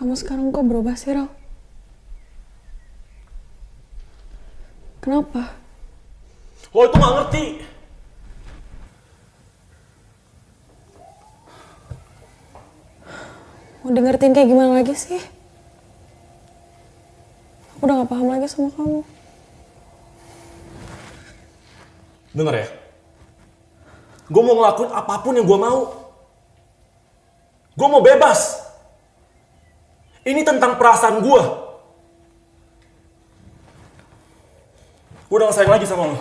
Kamu sekarang kok berubah sih, Ral? Kenapa? Lo itu gak ngerti. Mau dengerin kayak gimana lagi sih? Aku udah gak paham lagi sama kamu. Dengar ya. Gue mau ngelakuin apapun yang gue mau. Gue mau bebas. Ini tentang perasaan gue. Gue udah gak sayang lagi sama lo.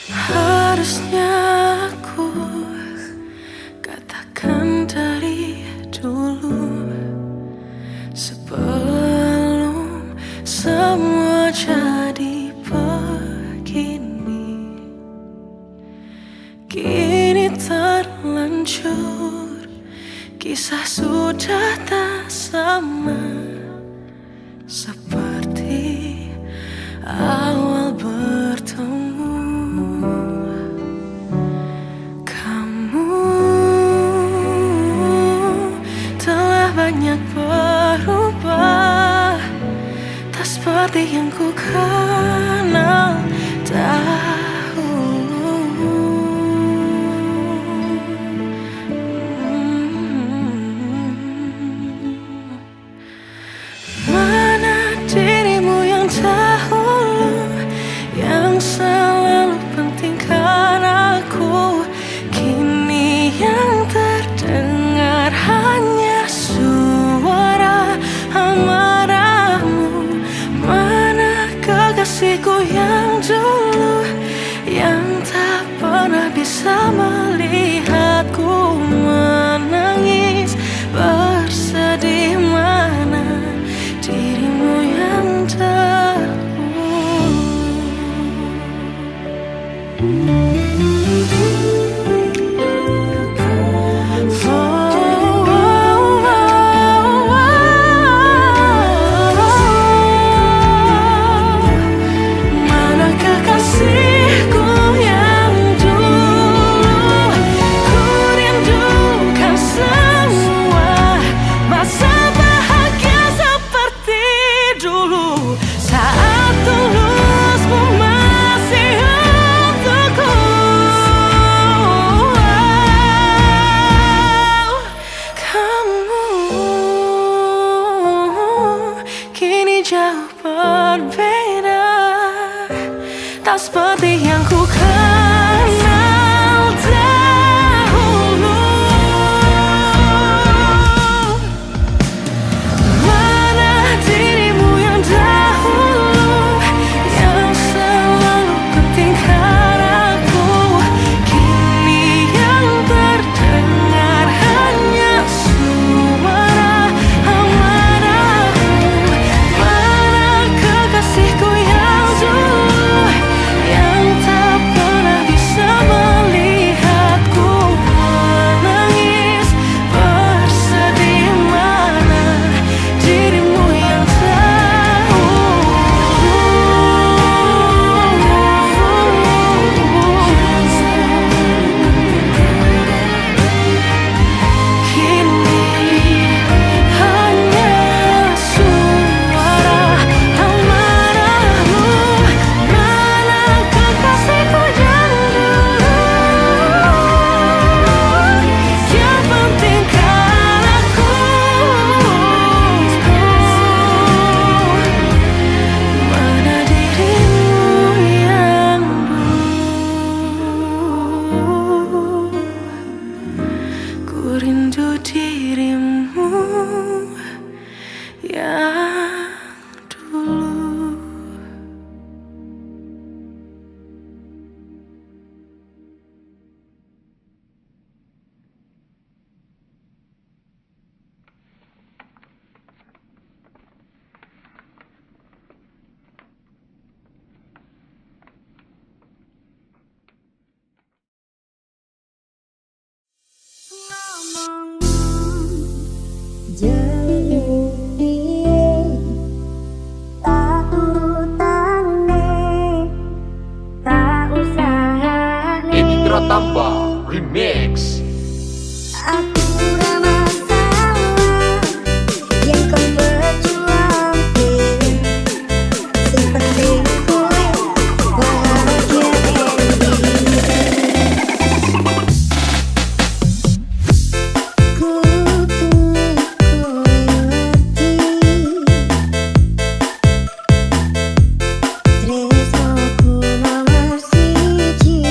Harusnya aku katakan dari dulu, sebelum semua jadi begini. Kini terlanjur, kisah sudah tak sama seperti awal bertemu. Kamu telah banyak berubah, tak seperti yang ku kenal dahulu. Mana dirimu yang dahulu, yang selalu pentingkan aku. Kini yang terdengar hanya suara amarahmu. Mana kekasihku yang dulu, yang tak pernah bisa melihatku menangis bersedih. Mana dirimu yang dahulu. Mana kekasihku yang dulu, ku rindukan semua masa bahagia seperti dulu, saat tulusmu masih untukku. Kamu kini jauh berbeda, tak seperti yang ku kenal dahulu. Mana dirimu yang dahulu, yang selalu pentingkan aku. Kini yang terdengar hanya suara amarahmu. Mana kekasihku yang dulu, yang tak pernah bisa melihatku menangis bersedih. Mana dirimu yang kini hanya suara amarahmu. Mana kekasihku yang dulu, yang pentingkan aku. Mana dirimu yang dulu, ku rindu dirimu yang dulu. Tak usah Samba Remix. Aku ora masalah yen kau berjuang pilih. Sing penting kowe bahagia diri. Kudu kowe ngerti tresnoku nomor siji.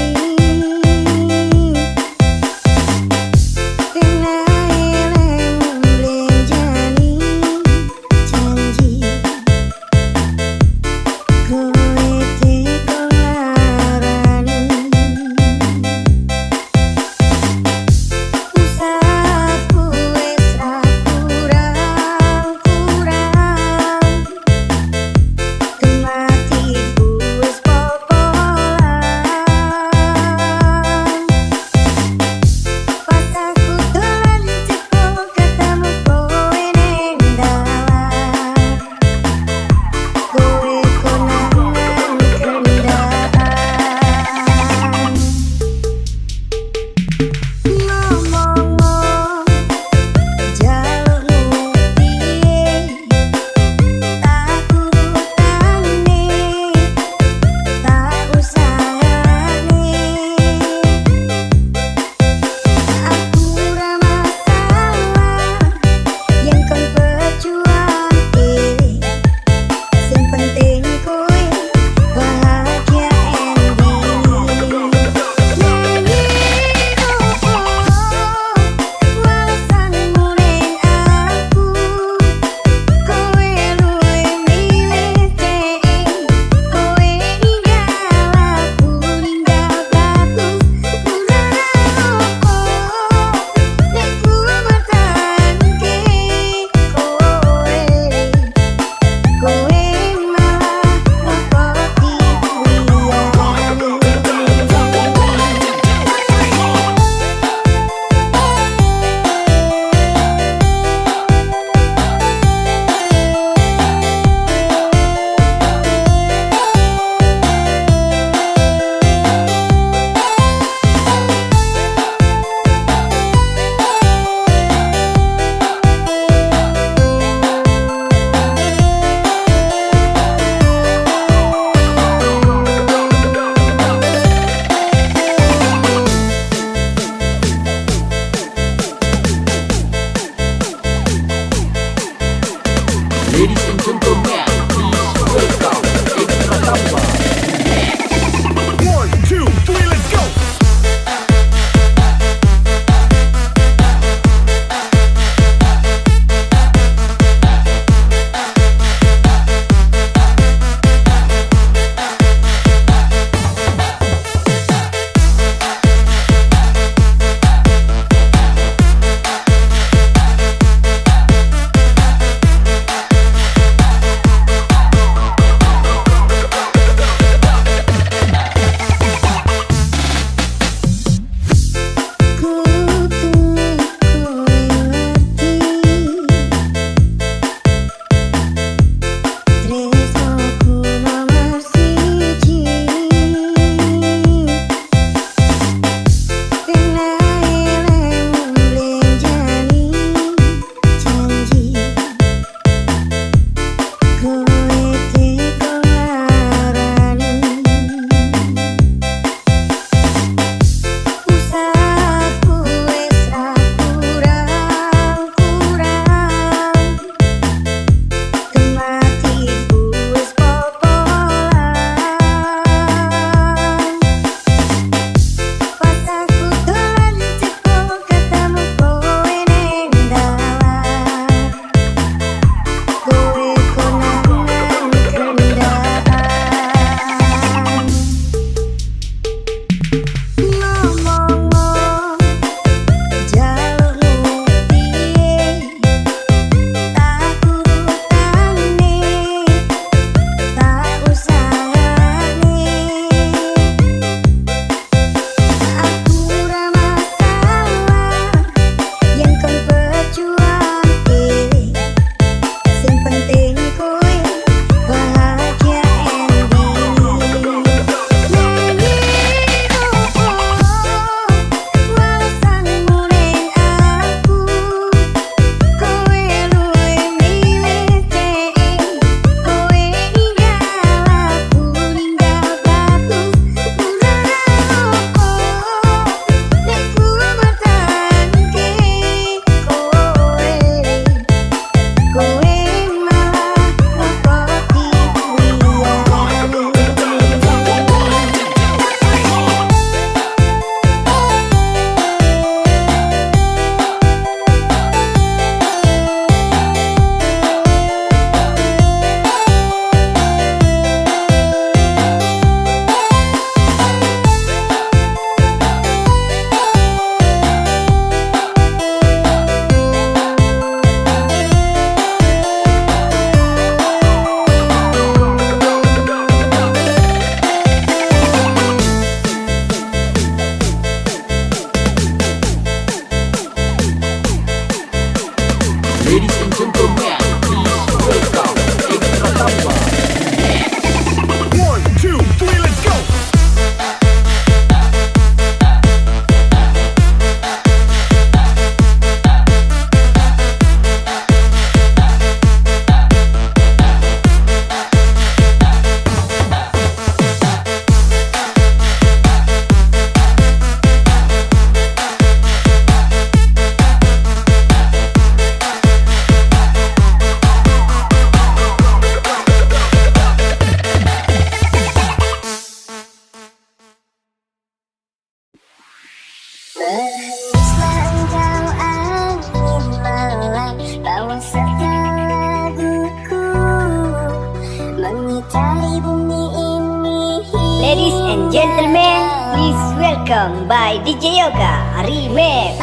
Ladies and gentlemen, please welcome by DJ Yoga Remix.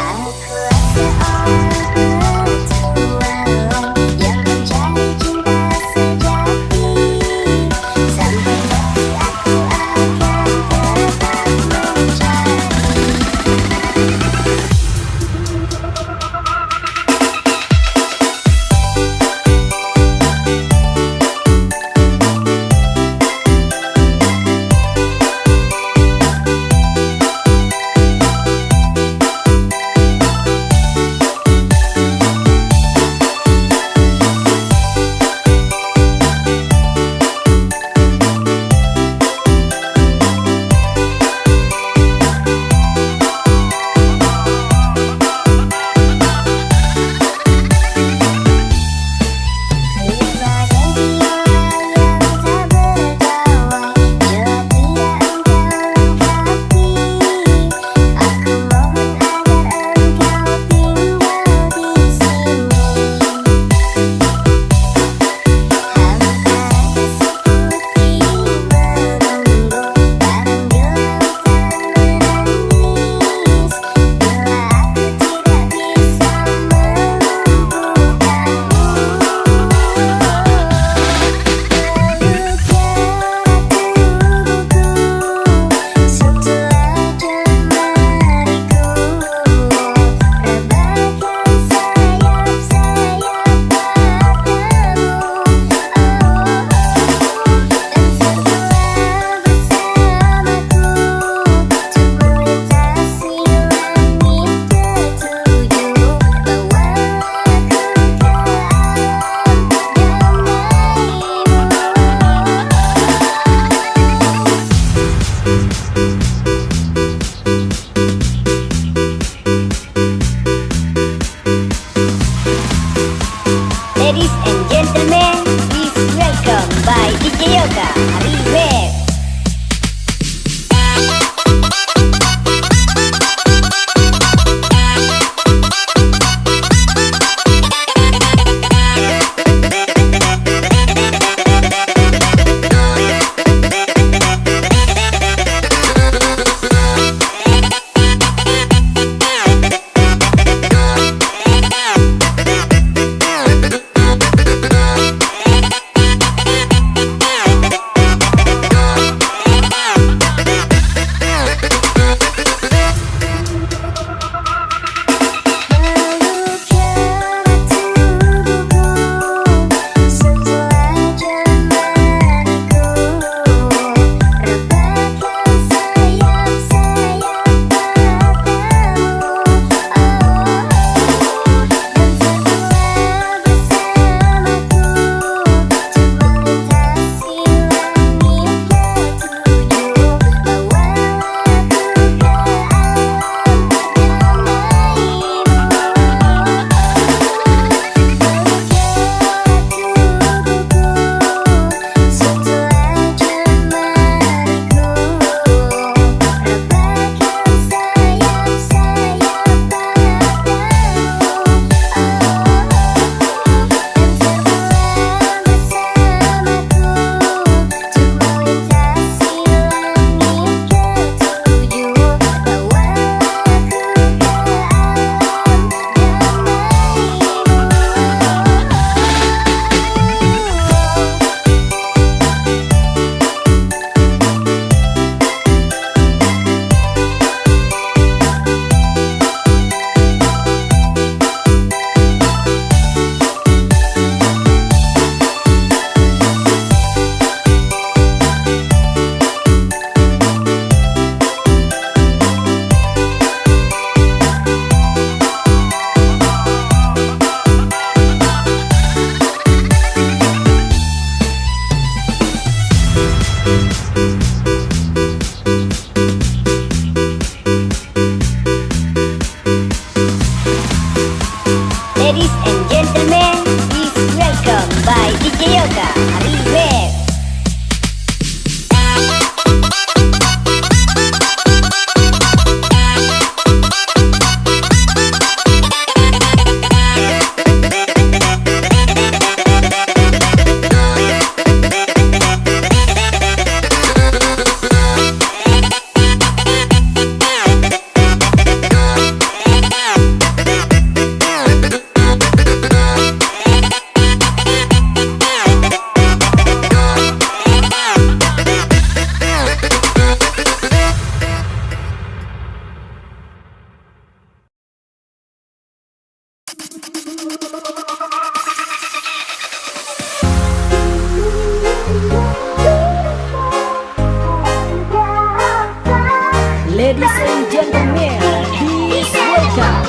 Ladies and gentlemen, please welcome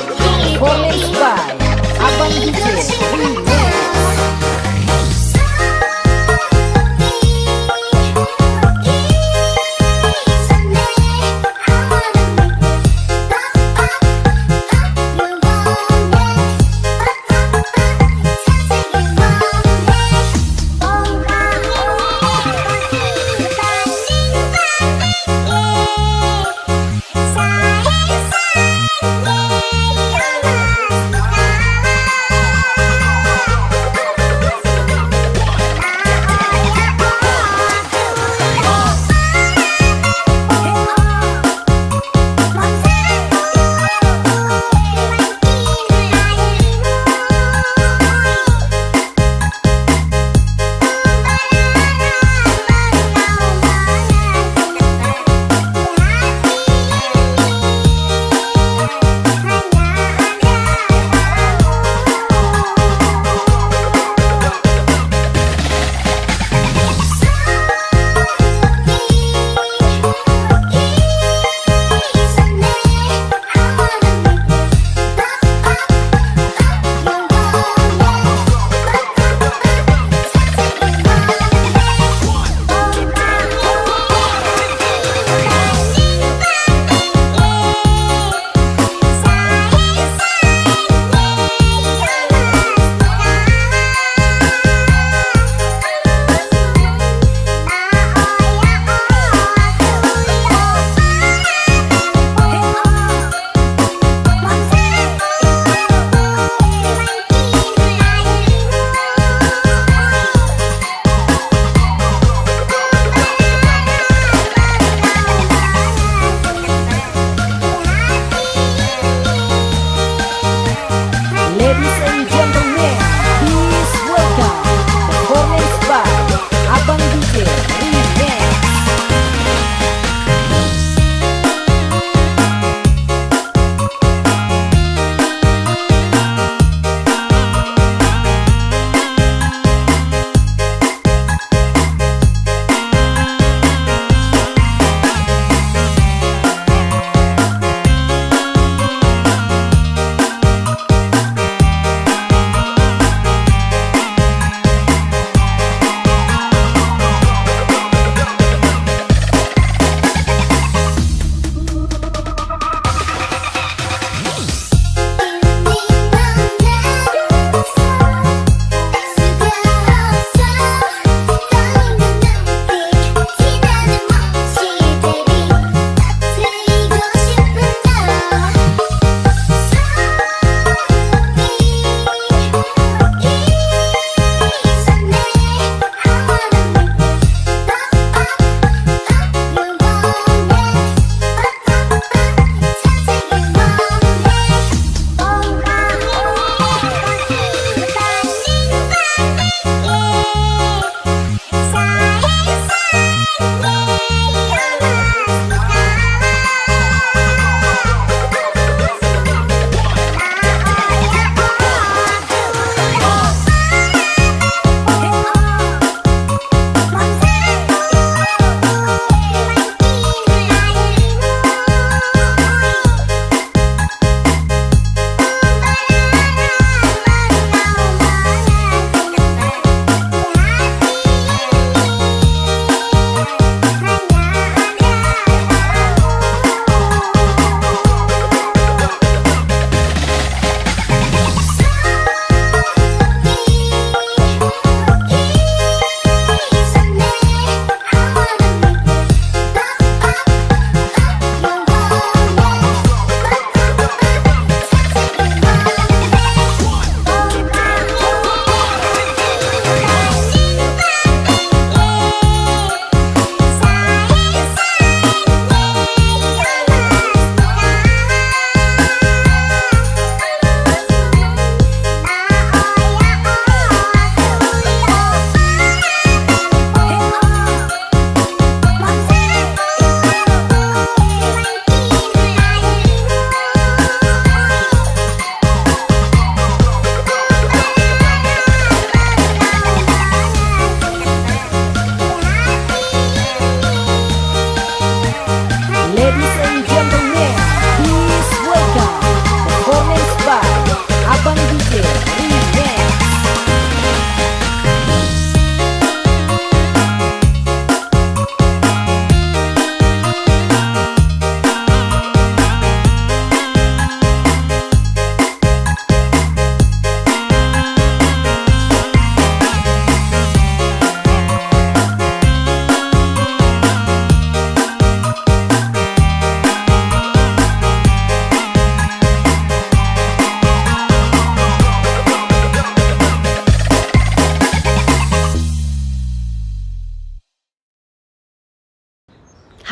performance by Abang DJ Remix. Sayang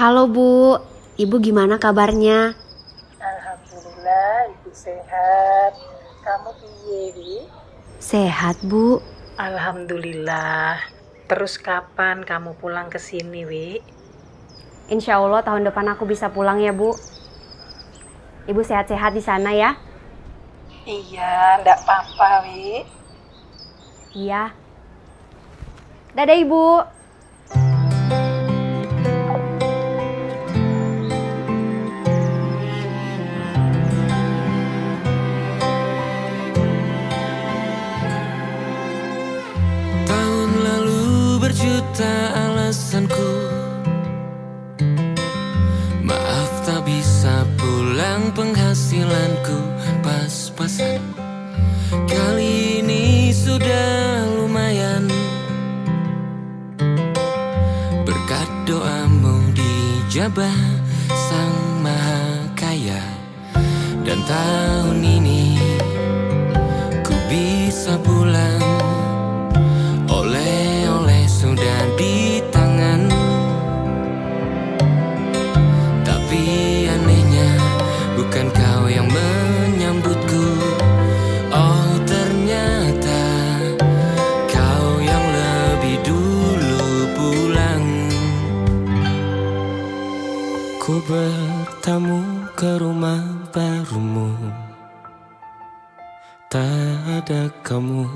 Halo Bu, Ibu gimana kabarnya? Alhamdulillah, Ibu sehat. Kamu piye, Wi? Sehat Bu. Alhamdulillah. Terus kapan kamu pulang ke sini, Wi? Insya Allah tahun depan aku bisa pulang ya Bu. Ibu sehat-sehat di sana ya? Iya, ndak apa-apa, Wi. Iya. Dadah Ibu. Tahun lalu berjuta alasanku, maaf tak bisa pulang, penghasilanku pas-pasan. Kali ini sudah lumayan, berkat doamu dijabah Sang Maha Kaya. Dan tahun ini ku bisa pulang, oleh-oleh sudah di tangan. Tapi anehnya bukan kau yang menyambutku. Oh ternyata kau yang lebih dulu pulang. Ku bertamu ke rumah barumu, tak ada kamu,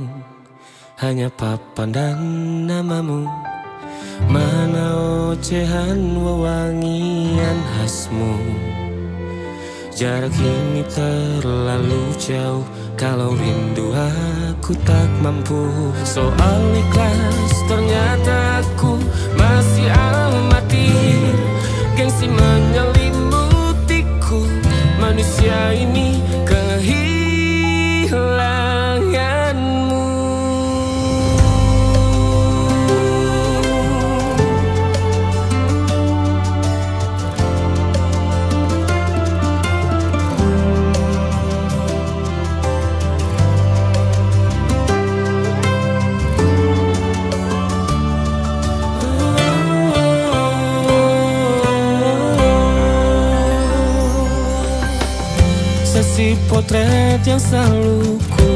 hanya papan dan namamu. Mana ocehan wewangian khasmu. Jarak ini terlalu jauh, kalau rindu aku tak mampu. Soal ikhlas ternyata aku masih amati. Gengsi menyelimutiku, manusia ini kehilanganmu. Sesi potret yang selalu ku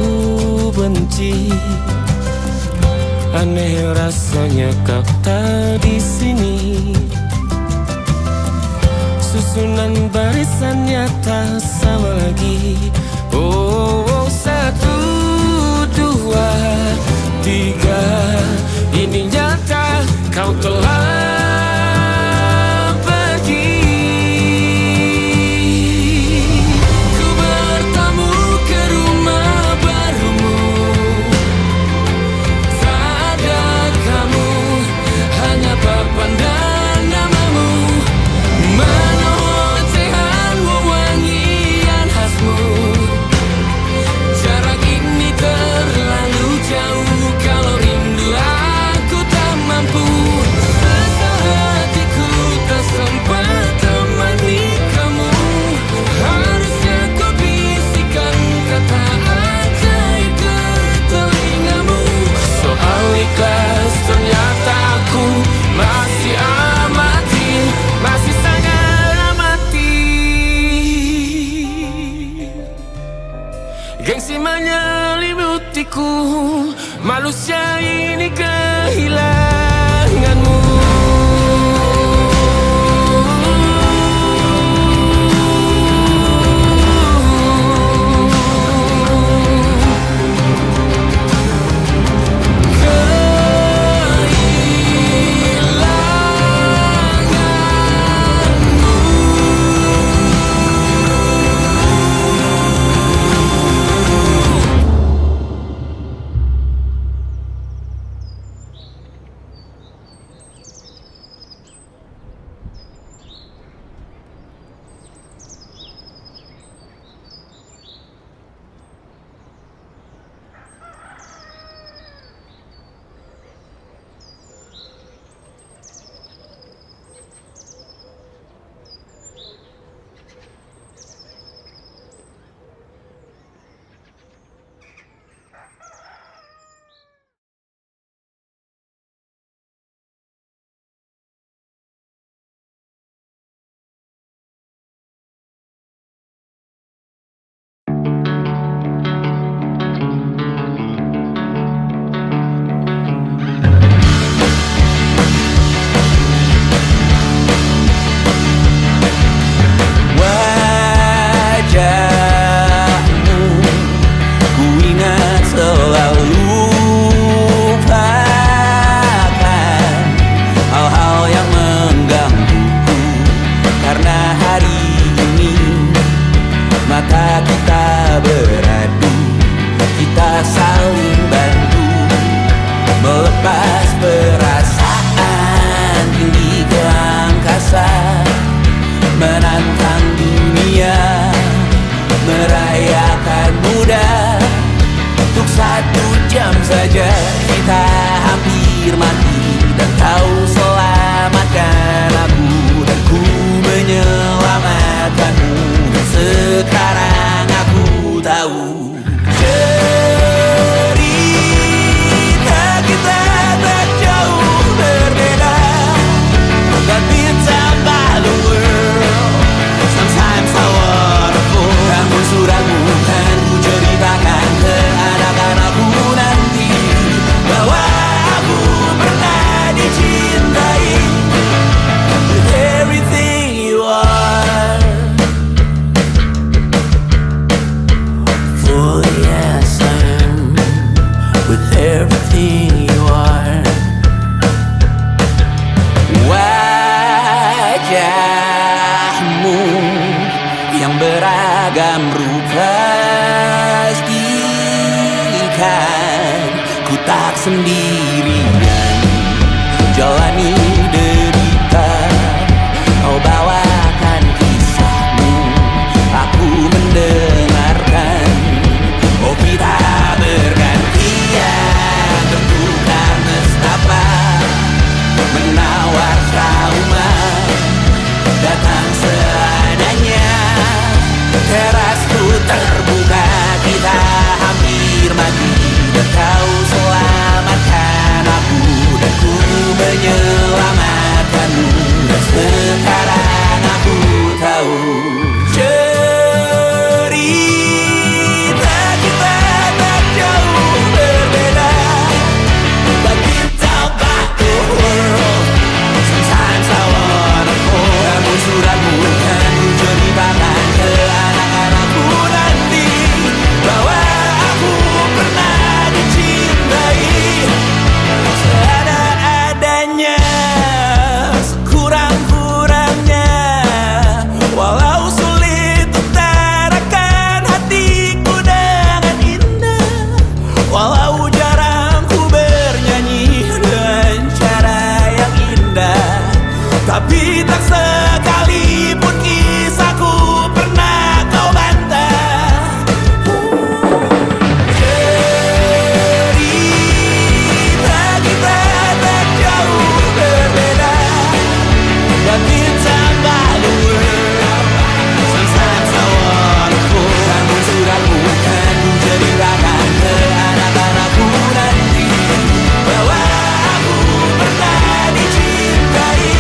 benci, aneh rasanya kau tak di sini. Susunan barisannya tak sama lagi. Oh, 1, 2, 3, ini nyata kau telah pergi. Ku bertamu ke rumah barumu, tak ada kamu, hanya papan dan namamu. Mana ocehan wewangian khasmu. Jarak ini terlalu jauh, kalau rindu aku tak mampu. Rasa hatiku tak sempat temani kamu. Harusnya kau bisikan kata ajaib ke telingamu. Soal ikhlas ternyata aku masih amati, masih sangat amati. Gengsi menyelimutiku, manusia ini kehilanganmu. hari ini mata kita beradu, kita saling bantu melepas perasaan tinggi ke angkasa, menantang dunia, merayakan muda. Untuk 1 jam saja kita hampir mati, dan kau selamatkan aku, dan ku menyelamatkanmu. Dan sekarang aku tahu cerita kita tak jauh berbeda, but it's about the world. Sometimes I wanna fall. Namun suratmu kan ku ceritakan ke anak-anakku nanti bahwa aku pernah dicintai with everything you are. For yes I am with everything you are. Wajahmu yang beragam rupa pastikan ku tak sendirian jalani derita. Kau bawakan kisahmu, aku mendengarkan. Oh kita bergantian tertukar nestapa, menawar trauma datang seadanya. Terasku terbuka, kita hampir mati, dan kau selamatkan aku, dan ku menyelamatkanmu. Dan sekarang aku tahu cerita kita tak jauh berbeda, but it's about the world. Sometimes I wanna fall. Namun suratmu kan ku ceritakan ke anak-anakku nanti bahwa aku pernah dicintai seada-adanya, sekurang-kurangnya. Walau sulit utarakan hatiku dengan indah, walau jarang ku bernyanyi dengan cara yang indah, tapi tak sekalipun kisahku pernah kau bantah. Cerita kita tak jauh berbeda, but it's about the world. Sometimes I wanna fall. Namun suratmu kan ku ceritakan ke anak-anakku nanti bahwa aku pernah dicintai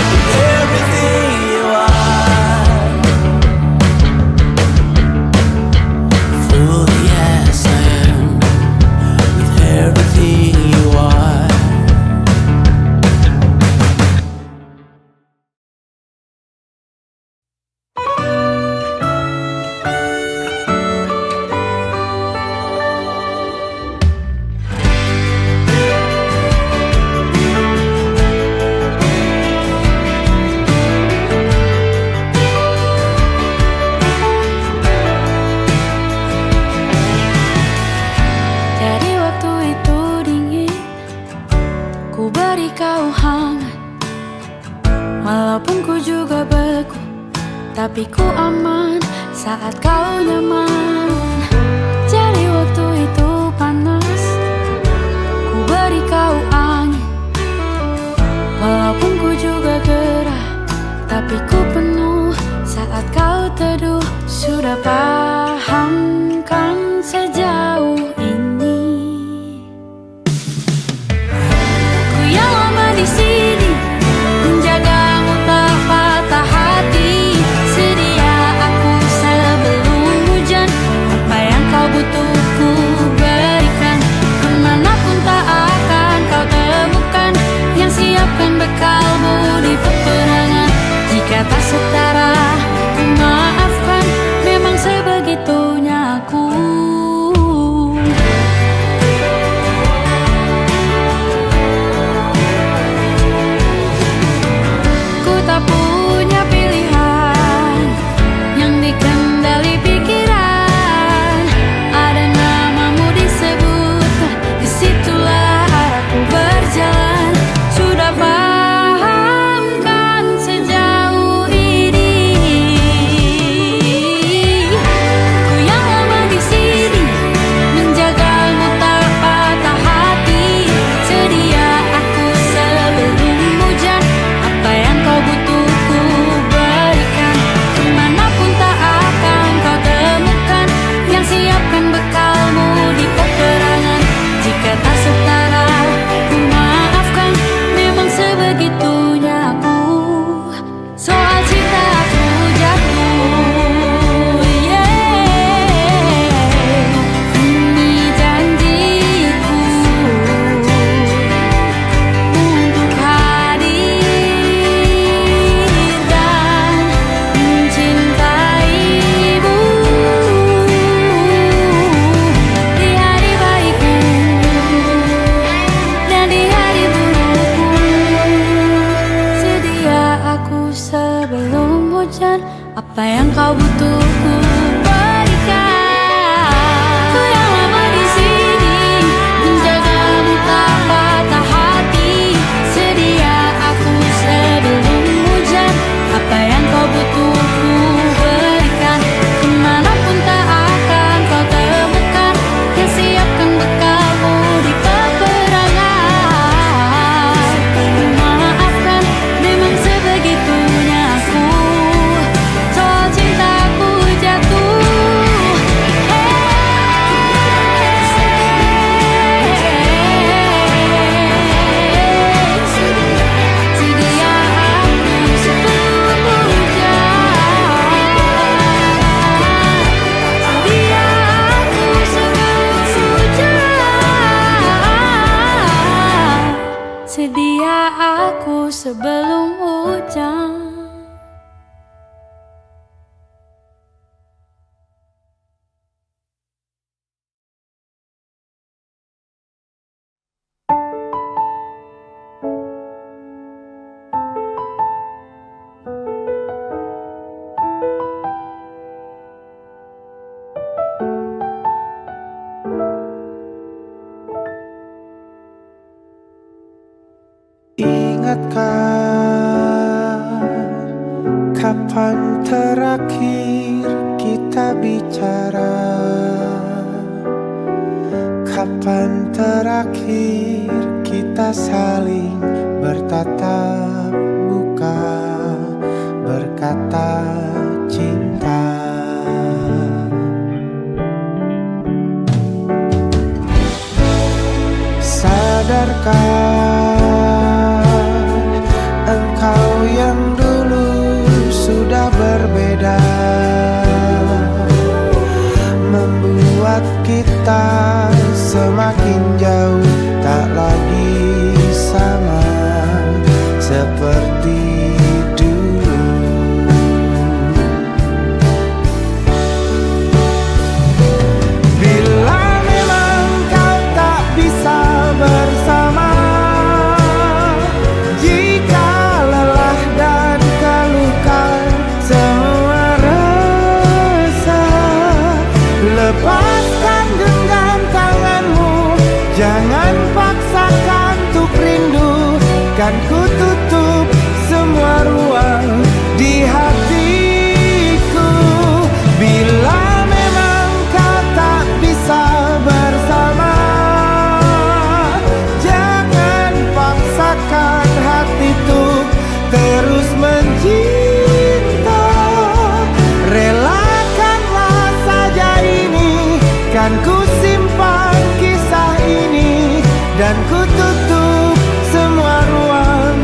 with everything you are. Fully yes I am with everything you are. Jadi waktu itu dingin, ku beri kau hangat. Walaupun ku juga beku, tapi ku aman saat kau nyaman. Jadi waktu itu panas, ku beri kau angin. Walaupun ku juga gerah, tapi ku penuh saat kau teduh. Sudah paham kan sejauh ini? Ku yang lama di sini, menjagamu tak patah hati. Sedia aku sebelum hujan, apa yang kau butuh ku berikan. Kemanapun tak akan kau temukan yang siapkan bekalmu di peperangan. Jika tak setara, ku maafkan. Memang sebegitunya aku. Ku tak punya pilihan. sebelum hujan. Apa yang kau butuh ku berikan. Ku yang lama di sini menjagamu tak patah hati. Sedia aku sebelum hujan. Apa yang kau butuh ku berikan. Kemanapun tak akan kau temukan. Yang siapkan bekalmu di peperangan. Maafkan, memang sebegitunya aku. Soal cintaku jatuh. Sedia aku sebelum hujan. Sedia aku sebelum hujan. Sedia aku sebelum hujan. Ingatkah kapan terakhir kita bicara? Kapan terakhir kita saling bertatap muka, berkata cinta? Sadarkah engkau yang dulu sudah berbeda, membuat kita semakin jauh, tak lagi sama seperti dulu. Bila memang kau tak bisa bersama, jika lelah dan keluhkan semua rasa, lepaskan genggam tanganmu, jangan paksakan untuk rindu. Kan ku tutup semua ruang di hatiku. Bila memang kau tak bisa bersama, jangan paksakan hati tuh terus mencinta. Relakanlah saja ini, kan ku simpan kisah ini, dan ku tutup semua ruang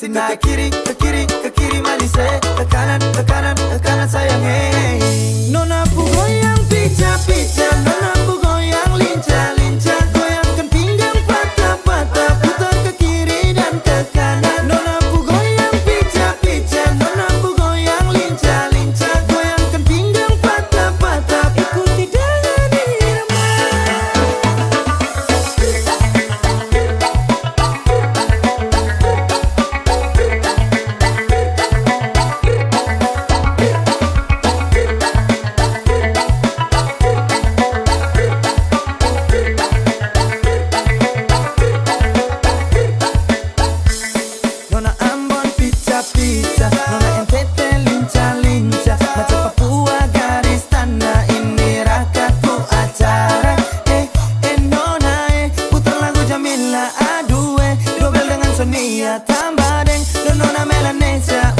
naik ke kiri manis ke kanan sayang hey. Nona ku goyang pica-pica, nona ku goyang lincah-lincah, goyangkan pinggang patah-patah, putar ke kiri dan ke kanan. Nona ku goyang pica-pica, nona ku goyang lincah-lincah, goyangkan pinggang patah-patah, ikuti dengan irama. Nona Ambon pica-pica, nona NTT lincah-lincah, macam Papua garis tanah, ini rakatku acara. Nona putar lagu Jamila, aduh dobel dengan Sonia, tambah deng dan nona Melanesia.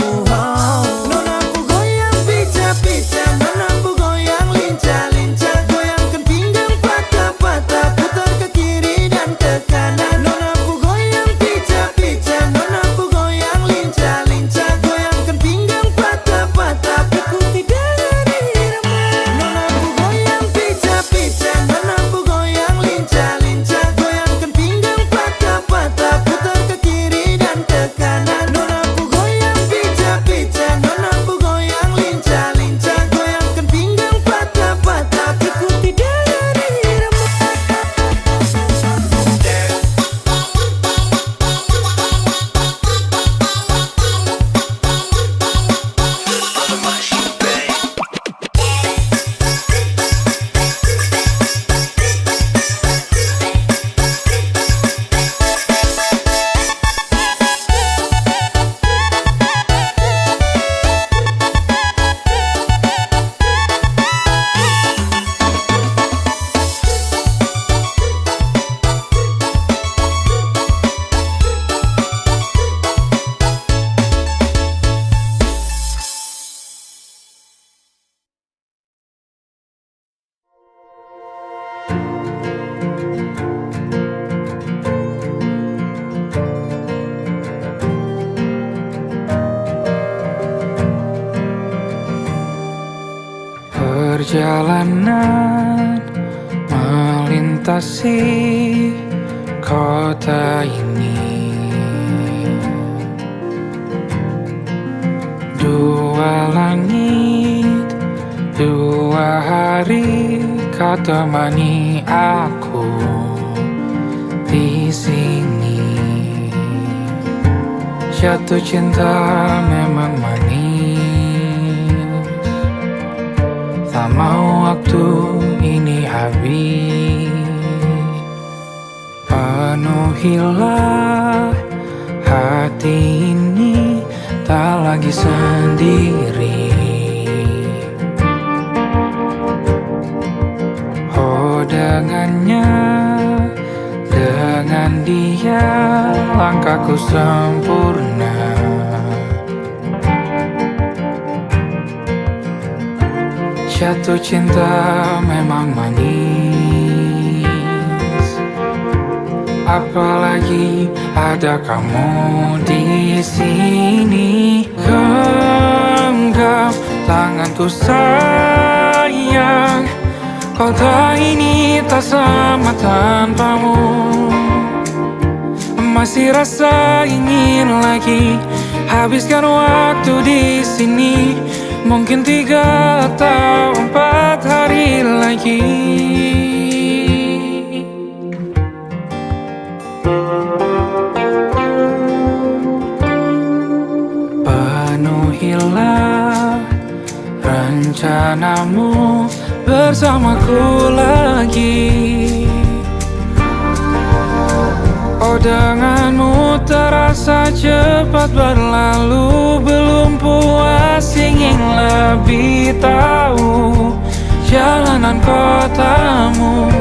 Nona ku goyang pica-pica, nona ku goyang lincah-lincah, goyangkan pinggang patah-patah, putar ke kiri dan ke kanan. Nona ku goyang pica-pica, nona ku goyang lincah-lincah, goyangkan pinggang patah-patah, ikuti dengan irama. Nona ku goyang pica-pica, nona ku goyang lincah-lincah, goyangkan pinggang patah-patah, putar ke kiri dan ke kanan. Nona ku goyang pica-pica, nona ku goyang lincah-lincah, goyangkan pinggang patah-patah, ikuti dengan irama. Perjalanan melintasi kota ini, dua langit, dua hari kau temani aku di sini. Jatuh cinta memang manis, tak mau waktu ini habis. Penuhilah hati ini, tak lagi sendiri. Oh dengannya, dengan dia langkahku sempurna. Jatuh cinta memang manis, apalagi ada kamu di sini. Genggam tanganku sayang, kota ini tak sama tanpamu. Masih rasa ingin lagi habiskan waktu di sini. Mungkin 3 atau 4 hari lagi. Penuhilah rencanamu bersamaku lagi. Oh denganmu terasa cepat berlalu, belum puas ingin lebih tahu jalanan kotamu.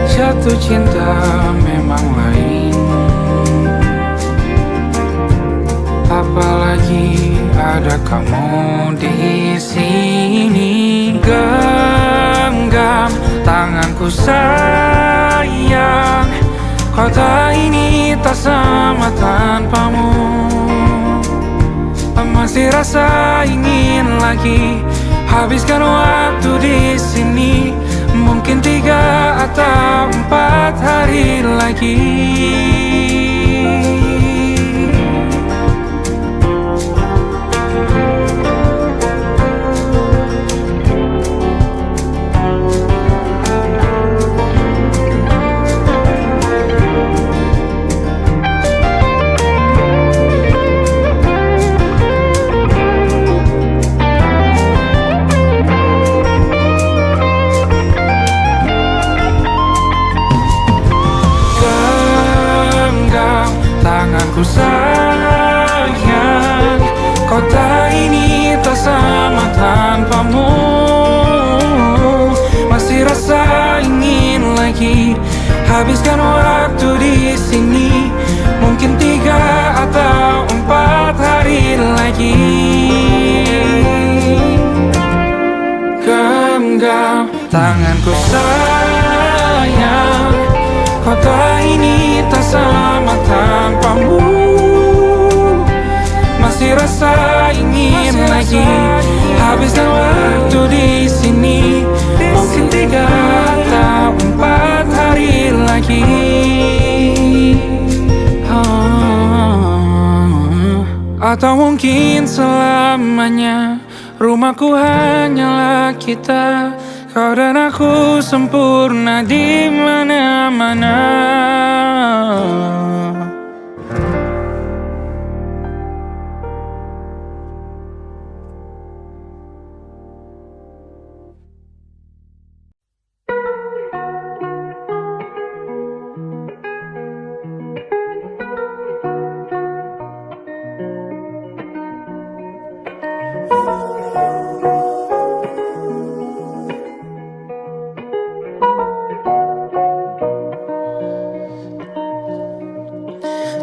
Jatuh cinta memang lain, apalagi ada kamu di sini. Genggam tanganku sayang, kota ini ini tak sama tanpamu. Masih rasa ingin lagi habiskan waktu di sini. Mungkin 3 atau 4 hari lagi. Tanganku sayang, kota ini tak sama tanpamu. Masih rasa ingin lagi habiskan waktu di sini. Mungkin 3 atau 4 hari lagi. Genggam tanganku sayang, kota ini tak sama tanpamu. Masih rasa ingin lagi habiskan waktu di sini. Mungkin 3 atau 4 hari lagi. Atau mungkin selamanya. Rumahku hanyalah kita, kau dan aku sempurna di mana-mana.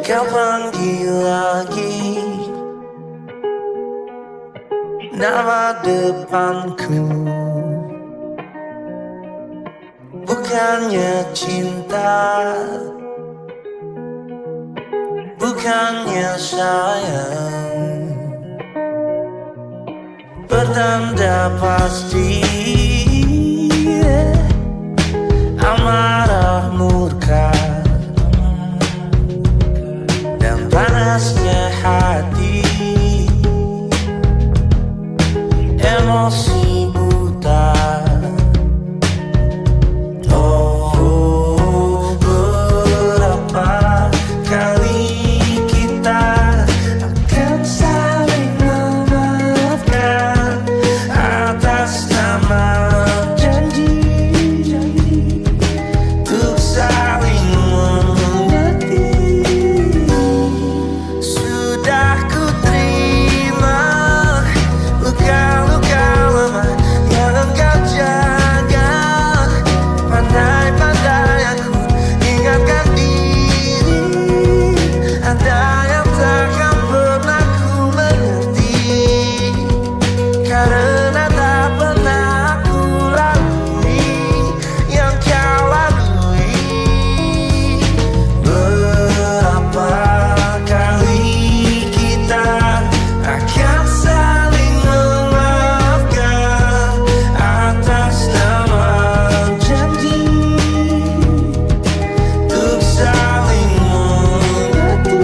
Kau panggil lagi nama depanku, bukannya cinta, bukannya sayang, pertanda pasti amarah murka. Panasnya hati, emosi buta. Oh, berapa kali kita akan saling memaafkan atas nama janji untuk saling mengerti. Sudah ku terima luka-luka lama yang engkau jaga. Pandai-pandai aku ingatkan diri, ada yang takkan pernah ku mengerti, karena tak pernah aku lalui yang kau lalui. Berapa kali kita akan saling memaafkan atas nama janji untuk saling mengerti.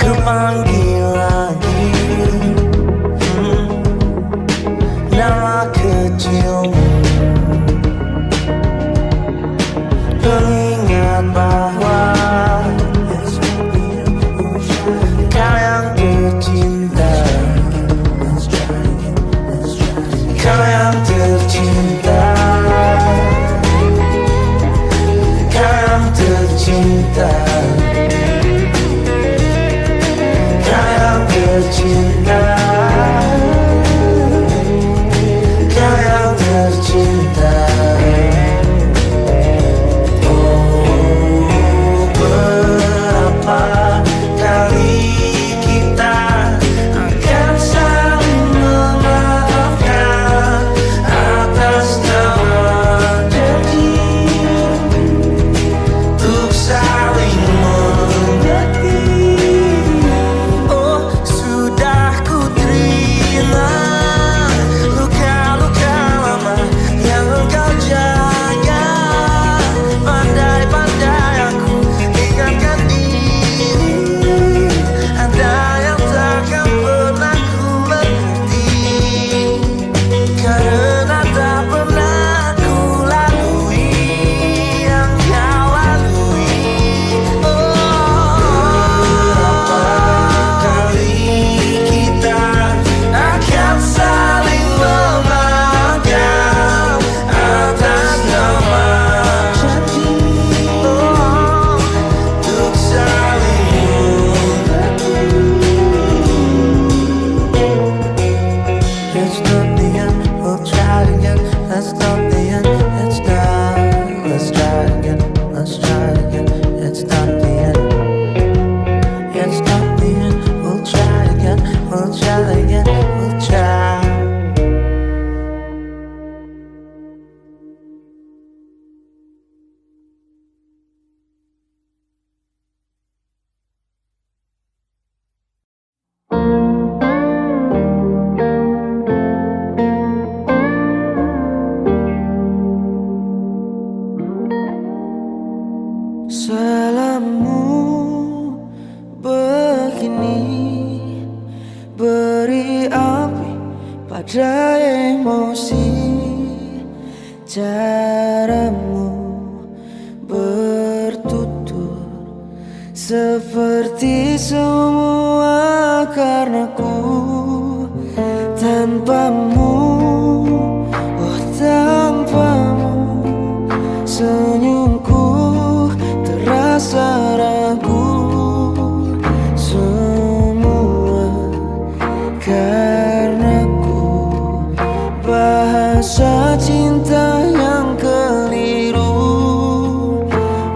Ku panggil lagi nama kecilmu, pengingat bahwa kau yang tercinta, kau yang tercinta, kau yang tercinta, kau yang tercinta, kau yang seperti semua karenaku. Tanpamu, oh tanpamu, senyumku terasa ragu. Semua karenaku, bahasa cinta yang keliru.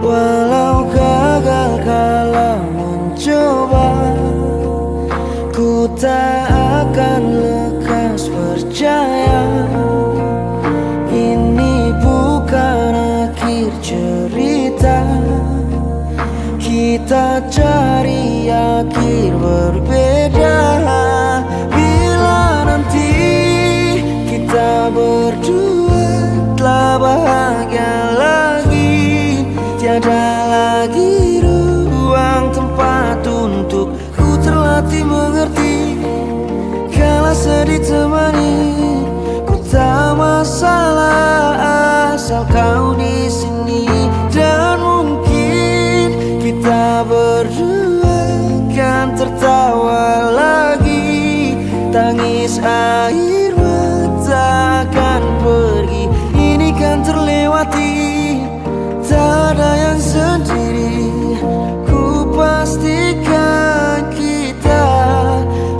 Walau gagal kala mencoba, ku tak akan lekas percaya. Ini bukan akhir cerita, kita cari akhir berbeda. Bila nanti kita berdua telah bahagia lagi, tiada lagi ruang tempat untuk ku terlatih mengerti. Kala sedih temani, ku tak masalah asal kau di sini. Dan mungkin kita berdua kan tertawa lagi. Tangis air mata akan pergi, ini kan terlewati. Tak ada yang sendiri, ku pastikan kita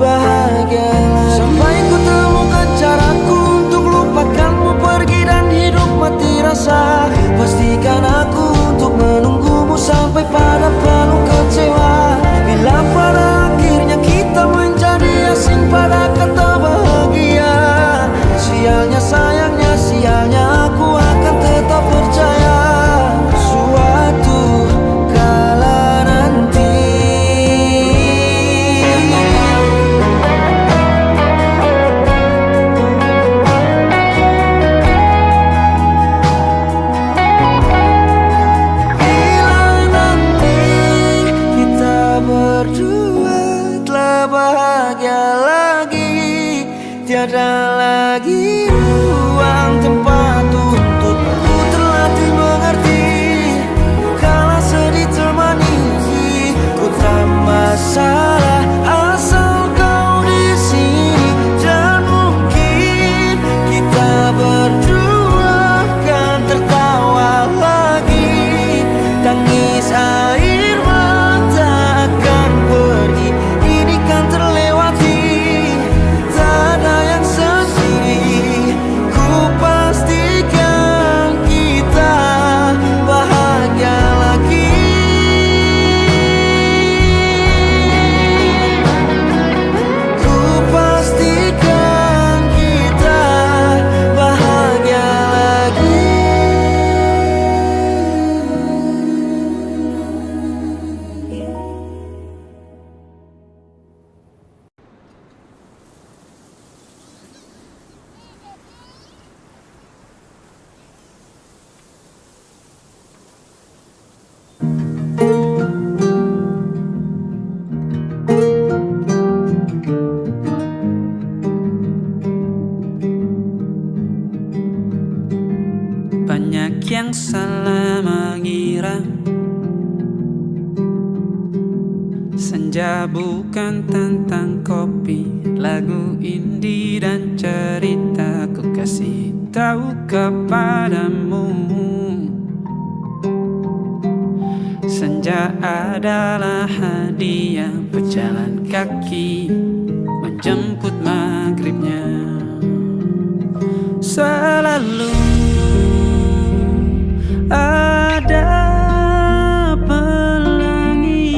bahagia lagi. Sampai ku temukan caraku untuk lupakanmu pergi dan hidup mati rasa. Pastikan aku untuk menunggumu sampai pada penuh kecewa. Bila pada akhirnya kita menjadi asing pada kata bahagia, sialnya sayangnya sialnya aku akan tetap percaya. Suatu kala nanti berdua telah bahagia lagi, tiada lagi ruang tempat untuk ku terlatih mengerti. Kala sedih temani, ku tak masalah asal kau di sini. Dan mungkin kita berdua kan tertawa lagi. Tangis air mata akan pergi, ini kan terlewati. Tak ada yang sendiri, ku pastikan kita bahagia lagi. Ku pastikan kita bahagia lagi. Banyak yang salah mengira senja bukan tentang kopi, lagu indie dan cerita. Ku kasih tahu kepadamu, senja adalah hadiah pejalan kaki menjemput maghribnya. Selalu ada pelangi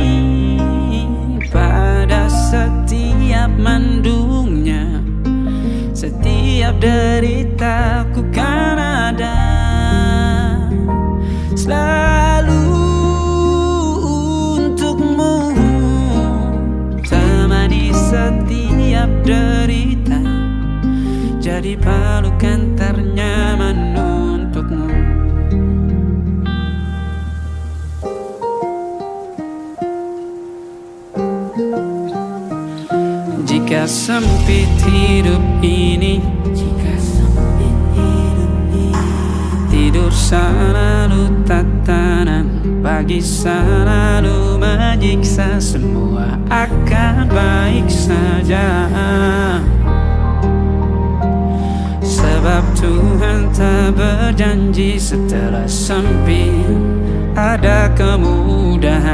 pada setiap mendungnya. Setiap deritaku kan ada selalu untukmu. Temani setiap derita, jadi pelukan ternyaman untukmu. Jika sempit hidup ini, tidur selalu tatanan Pagi selalu menyiksa, semua akan baik saja. Sebab Tuhan tak berjanji setelah sempit ada kemudahan.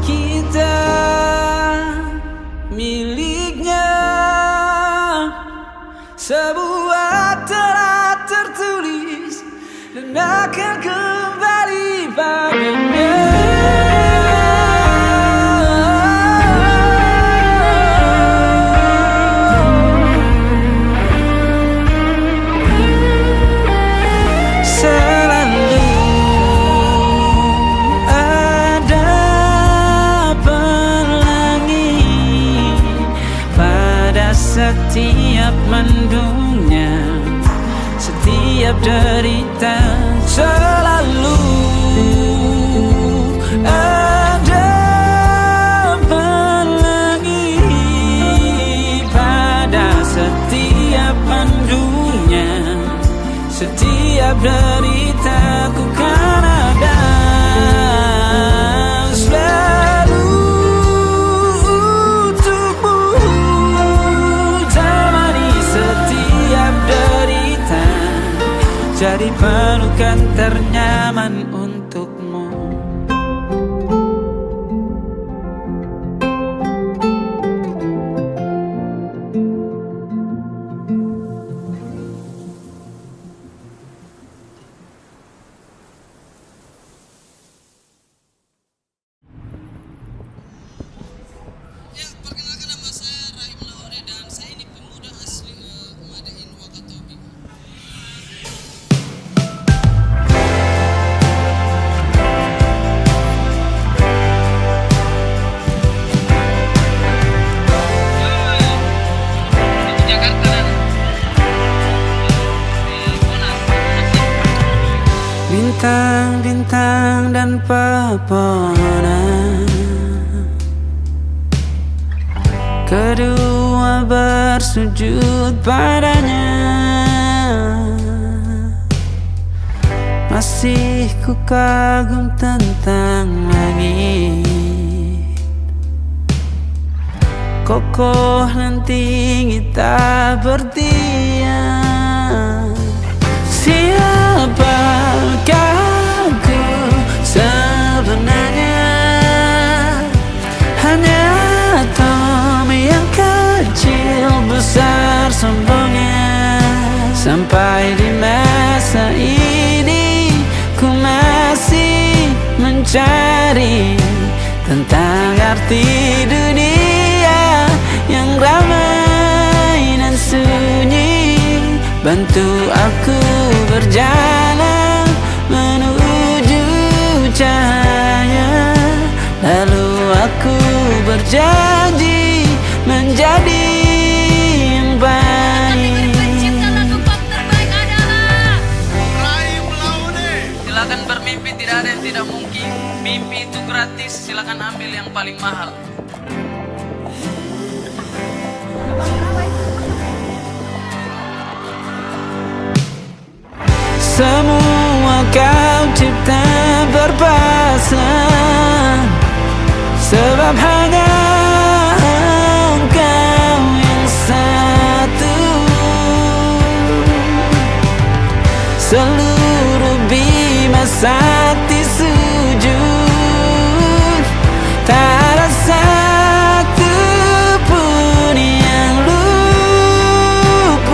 Kita miliknya, sebuah telah tertulis dan akan kembali padanya. Selalu ada pelangi pada setiap mendungnya, setiap derita. Selalu ada pelangi pada setiap mendungnya, setiap derita ku kan ada. Selalu untukmu, temani setiap derita, jadi pelukan ternyaman untukmu. Ya, perkenalkan nama saya Rahim Lahore dan saya ini pemuda asli Madain Wakatobi. Bintang-bintang dan pepohonan, kedua bersujud padanya. Masih ku kagum tentang langit, kokoh dan tinggi tak bertiang. Siapakah aku sebenarnya? Hanya Tom yang kecil besar sombongnya. Sampai di masa ini ku masih mencari tentang arti dunia yang ramai dan sunyi. Bantu aku berjalan menuju cahaya, lalu aku berjanji menjadi yang baik. Pencipta lagu pop terbaik adalah Rahim Lahore. Silakan bermimpi, tidak ada yang tidak mungkin. Mimpi itu gratis, silakan ambil yang paling mahal. Semua kau cipta berpasang, sebab hanya engkau yang satu. Seluruh bima sakti sujud, tak ada satu pun yang luput.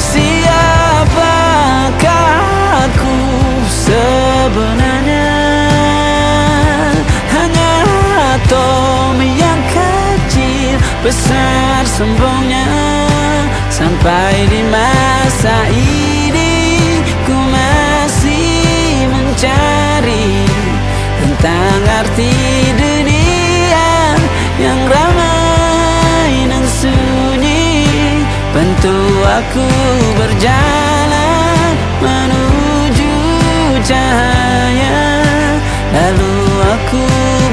Siapakah aku sebenarnya? Hanya atom yang kecil besar sombongnya. Sampai di masa ini ku masih mencari tentang arti dunia yang ramai dan sunyi. Bantu aku berjalan menuju cahaya, lalu aku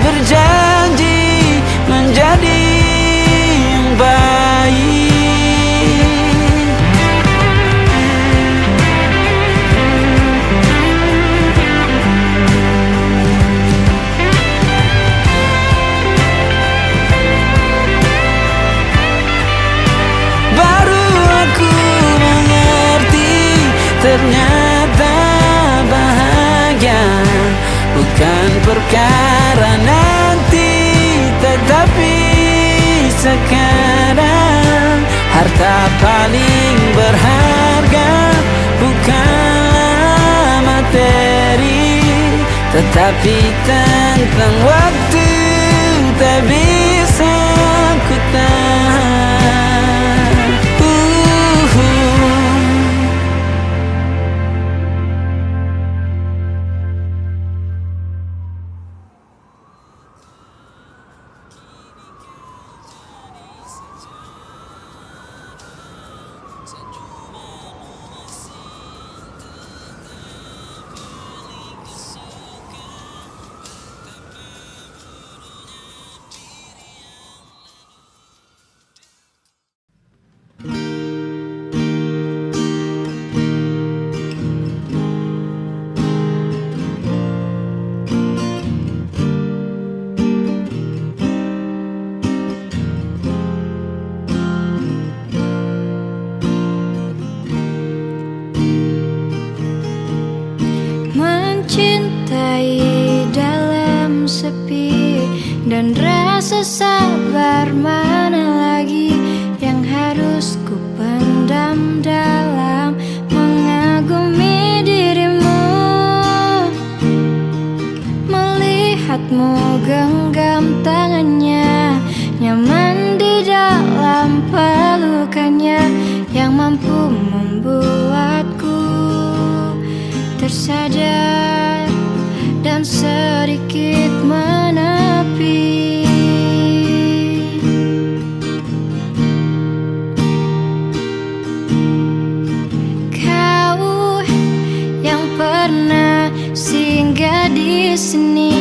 berjanji menjadi yang baik. ternyata bahagia bukan perkara nanti, tetapi sekarang. Harta paling berharga bukanlah materi, tetapi tentang waktu tak bisa ku tahan. Mencintai dalam sepi dan rasa sabar mana lagi yang harus ku pendam dalam mengagumi dirimu. Melihatmu genggam tangannya, nyaman di dalam pelukannya yang mampu membuatku tersadar dan sedikit menepi. Kau yang pernah singgah di sini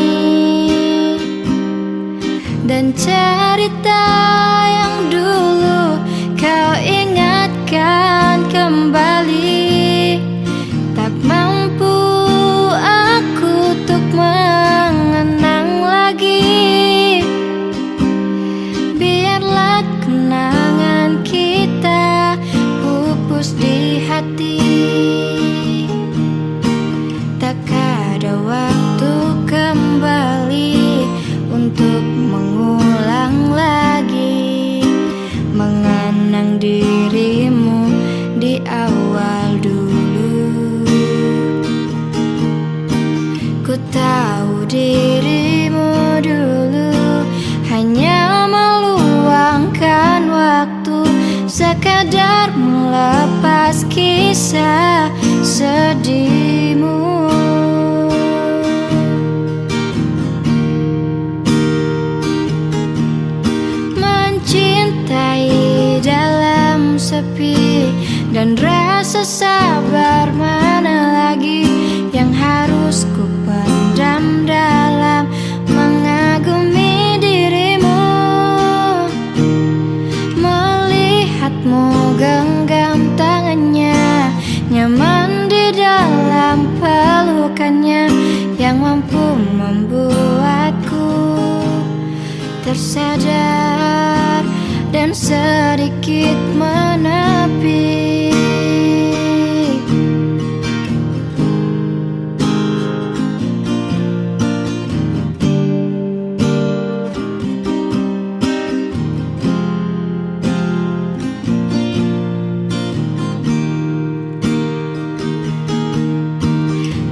dan cerita yang dulu kau ingatkan kembali. Tak mampu aku untuk mengenang lagi. Biarlah kenangan kita pupus di hati. Tak ada waktu kembali untuk mengulang lagi, mengenang dirimu di awal dulu. Ku tahu dirimu dulu hanya meluangkan waktu, sekadar melepas kisah sedihmu. Mencintai dalam sepi dan rasa sabar mana lagi yang harus ku pendam dalam mengagumi dirimu. Melihatmu genggam tangannya, nyaman di dalam pelukannya yang mampu membuatku tersadar dan sedikit menepi.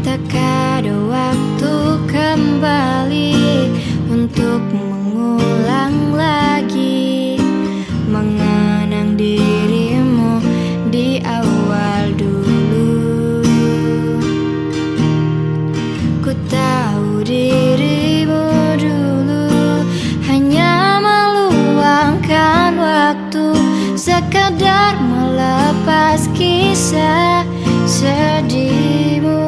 Tak ada waktu kembali untuk mengulang lagi, mengenang dirimu di awal dulu. Ku tahu dirimu dulu hanya meluangkan waktu, sekadar melepas kisah sedihmu.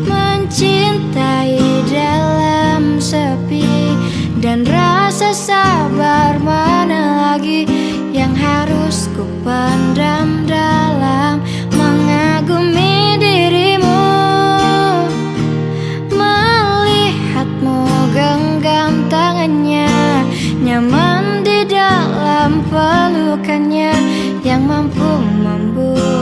Mencintai dalam sepi dan rasa sabar mana lagi yang harus ku pendam dalam mengagumi dirimu. Melihatmu genggam tangannya, nyaman di dalam pelukannya yang mampu membuat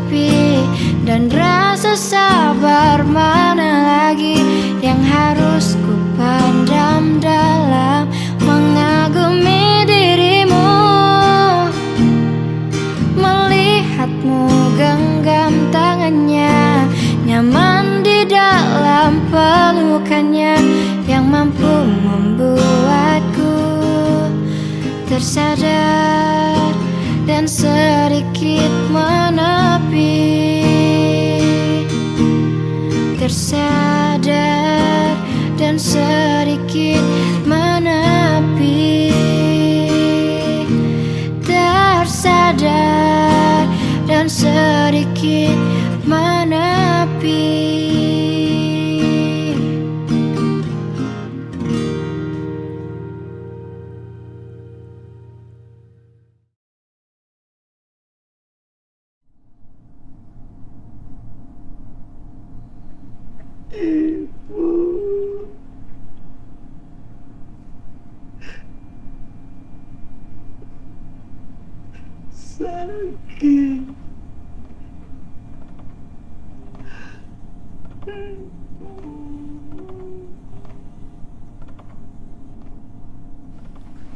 menepi, dan rasa sabar mana lagi yang harus ku pandam dalam mengagumi dirimu. Melihatmu genggam tangannya, nyaman di dalam pelukannya, yang mampu membuatku tersadar dan sedikit menepi. Tersadar dan sedikit menepi. Tersadar dan sedikit menepi.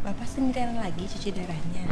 Bapak sendirian lagi cuci darahnya.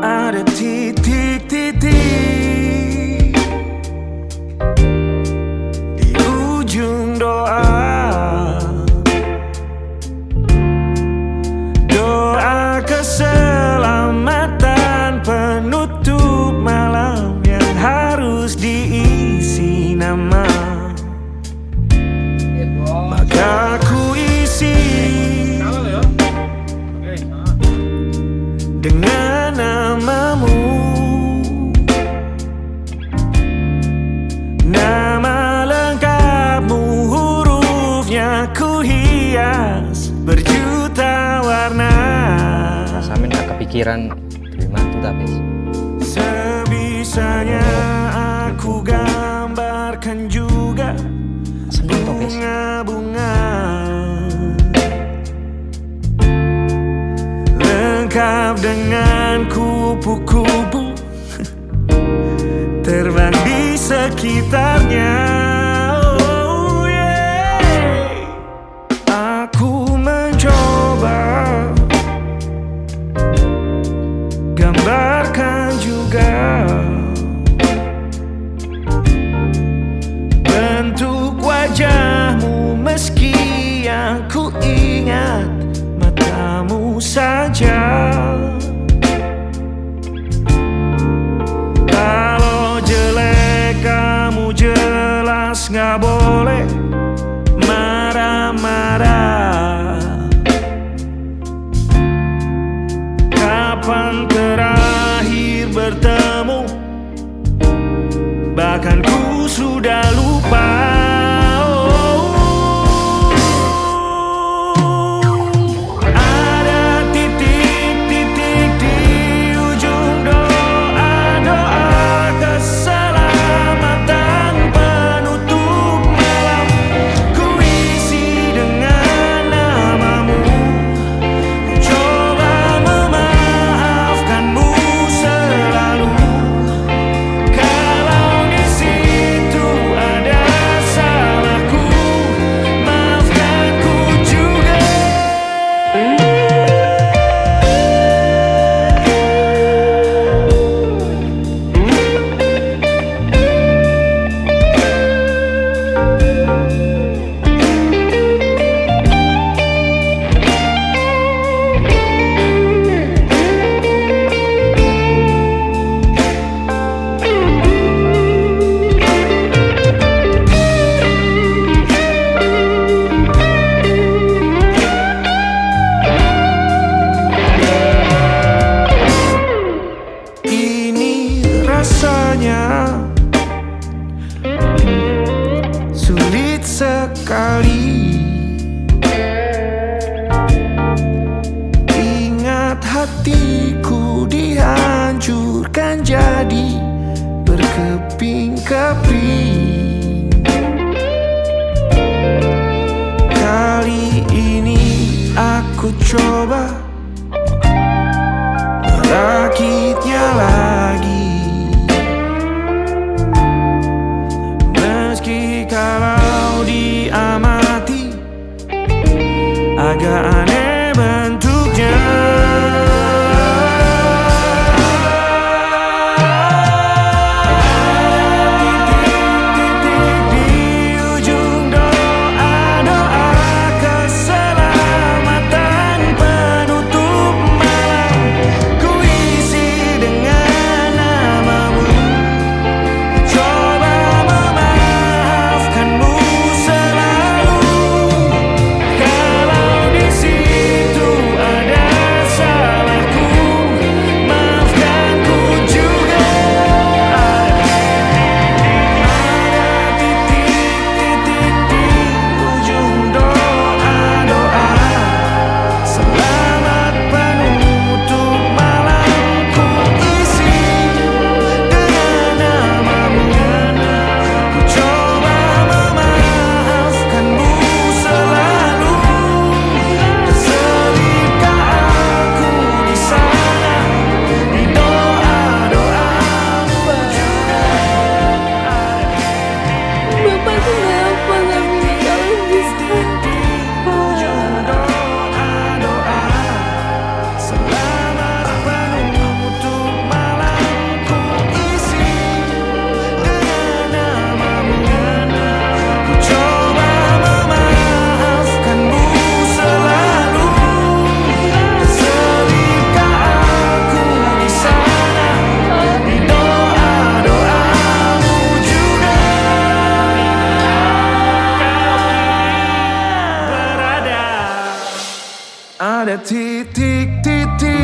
Ada titik-titik di ujung doa, doa keselamatan penutup malam yang harus diisi nama. Maka ku isi dengan namamu, nama lengkapmu, hurufnya ku hias berjuta warna. Samin gak kepikiran terima tuh tapi sebisanya aku gambarkan juga bunga-bunga lengkap dengan kupu-kupu terbang di sekitarnya. Oh yeah. Aku mencoba gambarkan juga bentuk wajahmu, meski yang ku ingat matamu saja. Kalau jelek kamu jelas ku coba merakitnya lagi. Meski kalau diamati agak aneh bentuknya. Ada titik-titik.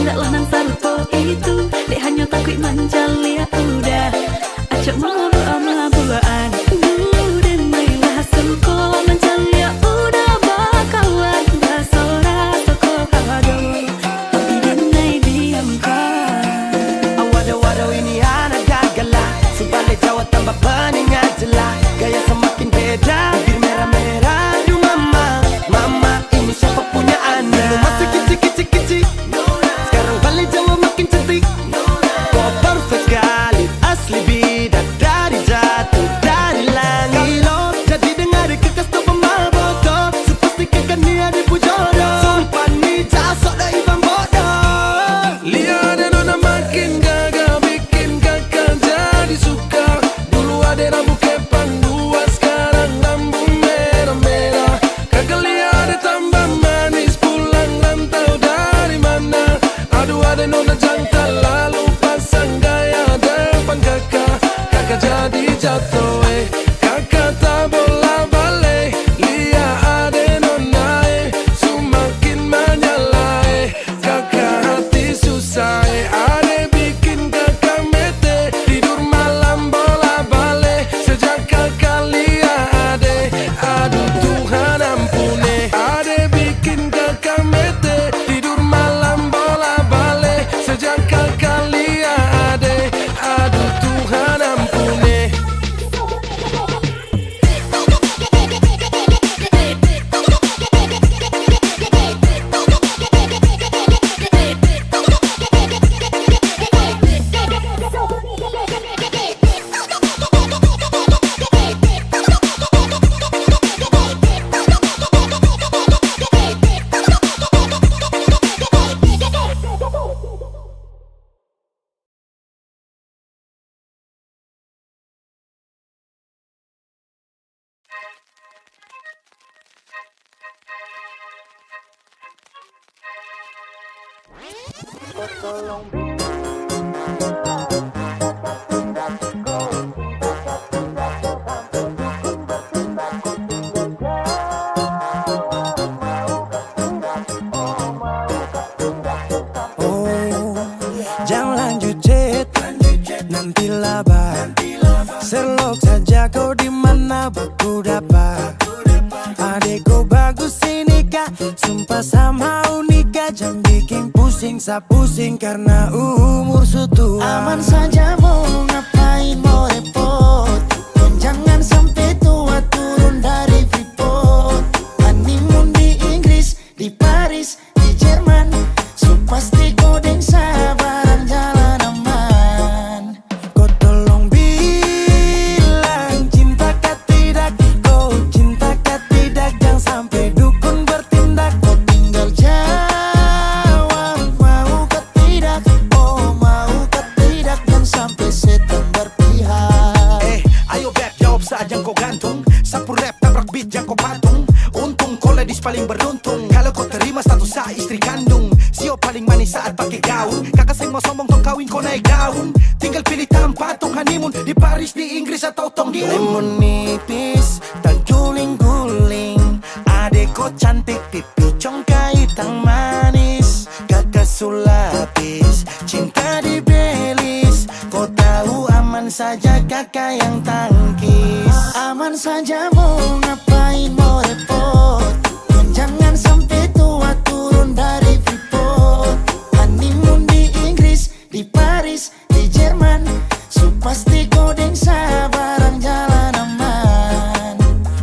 tidaklah nang sarupo itu dek hanya takut manjali ya udah acok mau ama-buaan dan mailah sengko manjali ya udah bakawan basora toko kado dan nai diamkan Waduh ini anak gagala sebalik Jawa tambah peningan jelas gaya semakin beda bibir merah-merah aduh mama ini siapa punya anak dulu masih kecil-kecil sekarang balik Jawa makin cantik kok perfect sekali asli bidadari jatuh dari langit kalau jadi dengar kekas tuh pemal bodoh sepastikan dia dipujodoh sumpah nih jasok dah ibang bodoh Lihat ada nona makin gagal bikin kakak jadi suka. Dulu ada rambut kepang dua sekarang rambut merah-merah. Kakak lihat ada tambah manis pulang rantau dari mana. Aduh ada nona jantan lalu pasang gaya depan kakak. Kakak jadi jatuh kakak tak bola balik. Lihat ada nona semakin menyala kakak hati susah ada bikin kakak mete tidur malam bola balik sejak kakak lihat aduh Tuhan ampune ada bikin kakak mete tidur malam bola balik sejak kakak lihat aduh Tuhan ampune. Jangan lanjut chat, nanti labar. Serlok saja kau di mana baku dapat. Adekku bagus ini kak, sumpah sama unika. Jangan bikin pusing, pusing karena umur sutua. Aman saja mau ngapain mau repot. Dan jangan sampai tua turun dari Freeport. Honeymoon di Inggris, di Paris, di Jerman. So pasti kodeng sabaran jalan aman. Kau tolong bilang cinta kah tidak. Kau cinta kah tidak. Jangan sampai dukun bertindak. Kau tinggal jawab mau kah tidak. Oh mau kah tidak. Jangan sampai setan berpihak. Ayo beb jawab saja kau gantung. Sapu rap tabrak beat jangan kau patung. Untung kau ladies paling beruntung. Kalau kau terima status saya istri kandung. Sio paling manis saat pakai gaun. Kakak seng mau sombong tong kawin kau naik daun. Tinggal pilih tempat tong honeymoon di Paris, di Inggris atau tong di lemon nipis dan guling-guling. Adek kau cantik pipi congkai tang manis. Kakak sulapis cinta di Belis. Kau tahu aman saja kakak yang tangkis. Aman saja mau ngapain mau repot. Dan jangan sampai tua turun dari Freeport. Honeymoon di Inggris, di Paris, di Jerman. So pasti kodeng sabaran jalan aman.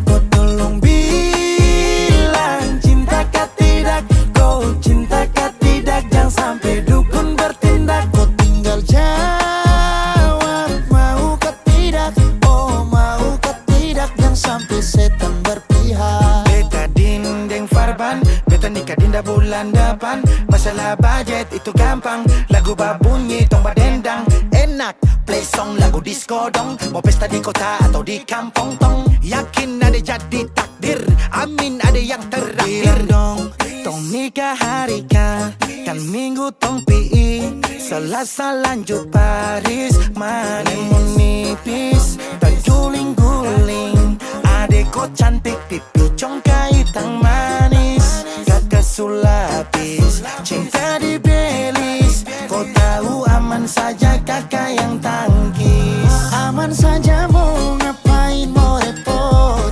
Kau tolong bilang cinta kah tidak. Kau cinta kah tidak. Jangan sampai dukun bertindak. Kau tinggal jawab mau kah tidak. Oh mau kah tidak. Jangan sampai setan berpihak. Beta dinding farban, beta nikah dinda bulan depan. Masalah budget itu gampang. Lagu babunyi tong badendang. Enak play song lagu disco dong. Mau pesta di kota atau di kampung tong. Yakin ada jadi takdir. Amin ada yang terakhir dong. Tong nikah hari kan minggu tong PI. Selasa lanjut Paris. Honeymoon nipis dan guling-guling. Adek kau cantik pipi congkai tang manis. Kakak sulapis cinta di Belis. kapan saja mau ngapain mau repot.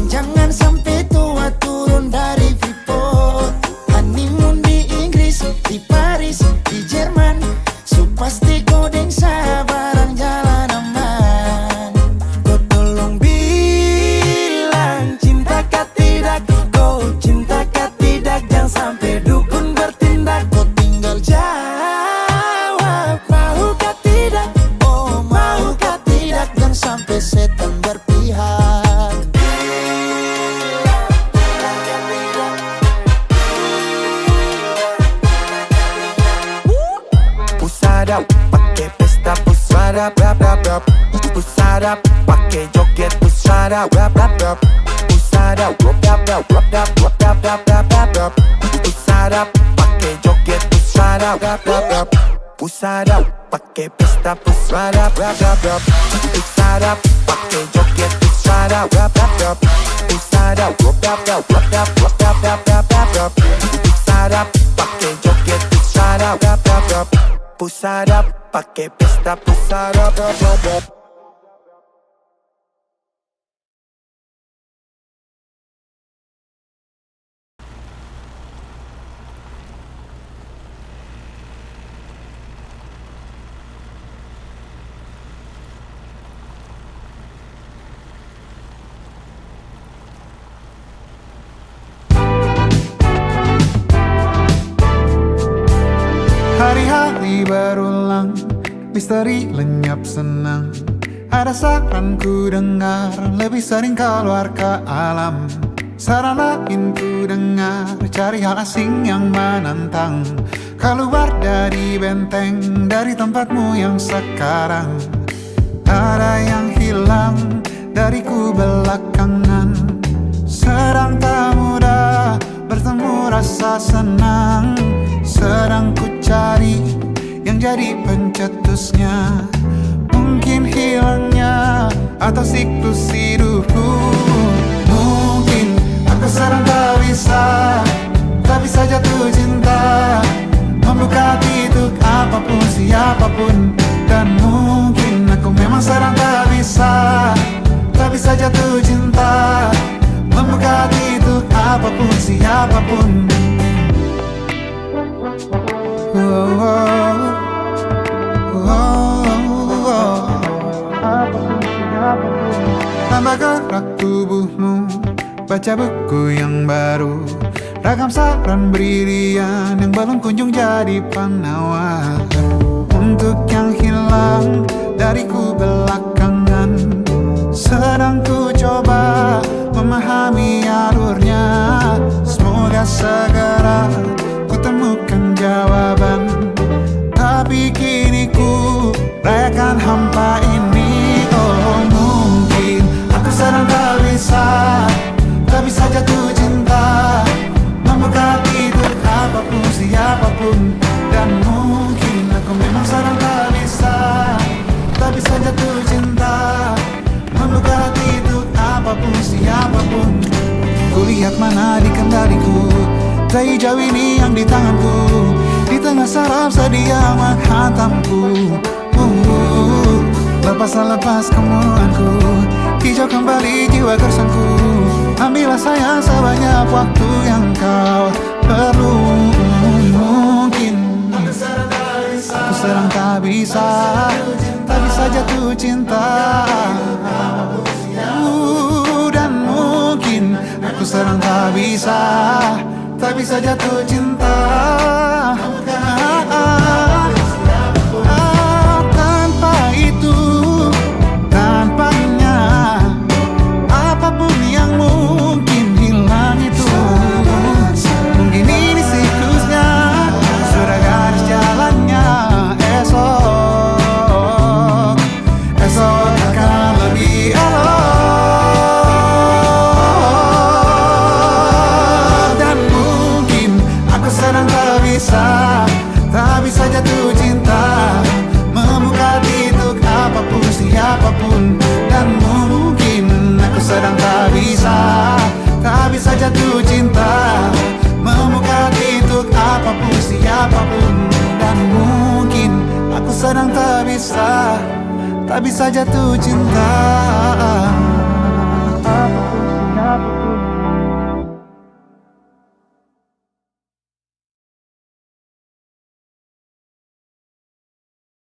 Jangan sampai tua turun dari Freeport. Honeymoon di Inggris, di Paris, di Jerman. So pasti kau deng sabarang jalan aman. Kau tolong bilang cinta kah tidak. Kau cinta kah tidak. Jangan sampai dukun bertindak. Kau tinggal jawab mau kah tidak. Oh mau kah tidak. Jangan sampai setan berpihak. Pusada pakai pesta pusada rap rap rap. Pusada pakai joget pusada rap rap rap. Pusada rap rap rap rap rap rap rap rap rap rap. Pusada pakai joget pusada rap rap rap. Pusada pakai pesta pusada rap rap rap. Pusada pakai joget pusada rap rap rap. Pusada rap rap rap rap rap rap rap rap rap rap. Pusada pakai joget pusada rap rap rap. Pusada pakai pesta pusada rap rap rap. Hari-hari berulang, misteri lenyap senang. Ada saran ku dengar, lebih sering keluar ke alam. Saran lain ku dengar, cari hal asing yang menantang. Keluar dari benteng, dari tempatmu yang sekarang. Ada yang hilang dariku belakangan. Sedang tak mudah bertemu rasa senang. Sedang ku cari yang jadi pencetusnya. Mungkin hilangnya atau siklus hidupku. Mungkin aku sedang tak bisa jatuh cinta. Membuka hati untuk apapun siapapun. Dan mungkin aku memang sedang tak bisa jatuh cinta. Membuka hati untuk apapun siapapun. Tambah gerak tubuhmu, baca buku yang baru. Ragam saran brilian yang belum kunjung jadi penawar. Untuk yang hilang dariku belakangan. Sedang ku coba memahami alurnya. Semoga segera ku temukan jawaban. Tapi kini ku rayakan hampa ini. Oh mungkin aku sedang tak bisa jatuh cinta. Membuka hati untuk apapun siapapun. Dan mungkin aku memang sedang tak bisa jatuh cinta. Membuka hati untuk apapun siapapun. Kulihat mana di kendaliku, bayi jauh ini yang di tanganku. Di tengah saraf sedia menghantamku. Lepas kemuanku, hijau kembali jiwa gersangku. Ambillah sayang sebanyak waktu yang kau perlu. Mungkin aku sedang tak bisa jatuh cinta. Dan mungkin aku sedang tak bisa jatuh cinta. Tanpa itu, tanpanya, apapun yang mungkin hilang itu. Mungkin ini siklusnya, sudah garis jalannya. Esok akan lebih elok. Dan mungkin aku sedang tak bisa jatuh cinta. Membuka hati untuk apapun siapapun. Dan mungkin aku sedang tak bisa jatuh cinta. Membuka hati untuk apapun siapapun. Dan mungkin aku sedang tak tak bisa jatuh cinta.